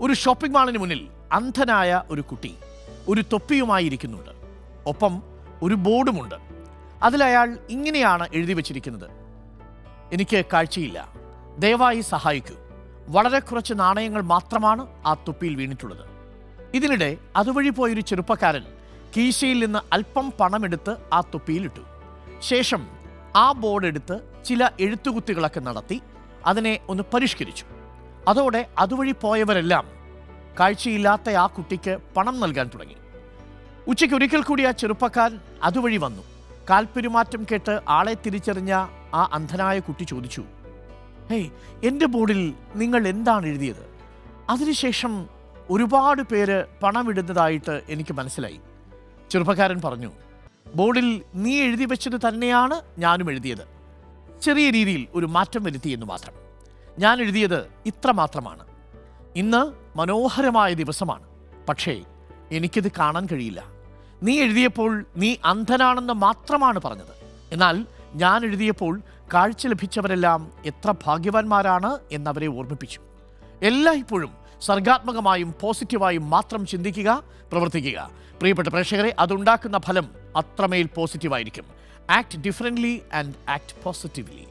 ഒരു ഷോപ്പിംഗ് മാളിന് മുന്നിൽ അന്ധനായ ഒരു കുട്ടി ഒരു തൊപ്പിയുമായി ഇരിക്കുന്നുണ്ട്. ഒപ്പം ഒരു ബോർഡുമുണ്ട്. അതിലയാൾ ഇങ്ങനെയാണ് എഴുതി വച്ചിരിക്കുന്നത്: എനിക്ക് കാഴ്ചയില്ല, ദയവായി സഹായിക്കൂ. വളരെ കുറച്ച് നാണയങ്ങൾ മാത്രമാണ് ആ തൊപ്പിയിൽ വീണിട്ടുള്ളത്. ഇതിനിടെ അതുവഴി പോയൊരു ചെറുപ്പക്കാരൻ കീശയിൽ നിന്ന് അല്പം പണമെടുത്ത് ആ തൊപ്പിയിലിട്ടു. ശേഷം ആ ബോർഡ് എടുത്ത് ചില എഴുത്തുകുത്തികളൊക്കെ നടത്തി അതിനെ ഒന്ന് പരിഷ്കരിച്ചു. അതോടെ അതുവഴി പോയവരെല്ലാം കാഴ്ചയില്ലാത്ത ആ കുട്ടിക്ക് പണം നൽകാൻ തുടങ്ങി. ഉച്ചയ്ക്ക് ഒരിക്കൽ കൂടി ആ ചെറുപ്പക്കാരൻ അതുവഴി വന്നു. കാൽപ്പെരുമാറ്റം കേട്ട് ആളെ തിരിച്ചറിഞ്ഞ ആ അന്ധനായ കുട്ടി ചോദിച്ചു: ഹേയ്, എൻ്റെ ബോർഡിൽ നിങ്ങൾ എന്താണ് എഴുതിയത്? അതിനുശേഷം ഒരുപാട് പേര് പണമിടുന്നതായിട്ട് എനിക്ക് മനസ്സിലായി. ചെറുപ്പക്കാരൻ പറഞ്ഞു: ബോർഡിൽ നീ എഴുതി വെച്ചത് തന്നെയാണ് ഞാനും എഴുതിയത്. ചെറിയ രീതിയിൽ ഒരു മാറ്റം വരുത്തിയെന്ന് മാത്രം. ഞാൻ എഴുതിയത് ഇത്ര മാത്രമാണ്: ഇന്ന് മനോഹരമായ ദിവസമാണ്, പക്ഷേ എനിക്കിത് കാണാൻ കഴിയില്ല. നീ എഴുതിയപ്പോൾ നീ അന്ധനാണെന്ന് മാത്രമാണ് പറഞ്ഞത്. എന്നാൽ ഞാൻ എഴുതിയപ്പോൾ കാഴ്ച ലഭിച്ചവരെല്ലാം എത്ര ഭാഗ്യവാന്മാരാണ് എന്നവരെ ഓർമ്മിപ്പിച്ചു. എല്ലായ്പ്പോഴും സർഗാത്മകമായും പോസിറ്റീവായും മാത്രം ചിന്തിക്കുക, പ്രവർത്തിക്കുക. പ്രിയപ്പെട്ട പ്രേക്ഷകരെ, അതുണ്ടാക്കുന്ന ഫലം അത്രമേൽ പോസിറ്റീവായിരിക്കും. Act differently and act positively.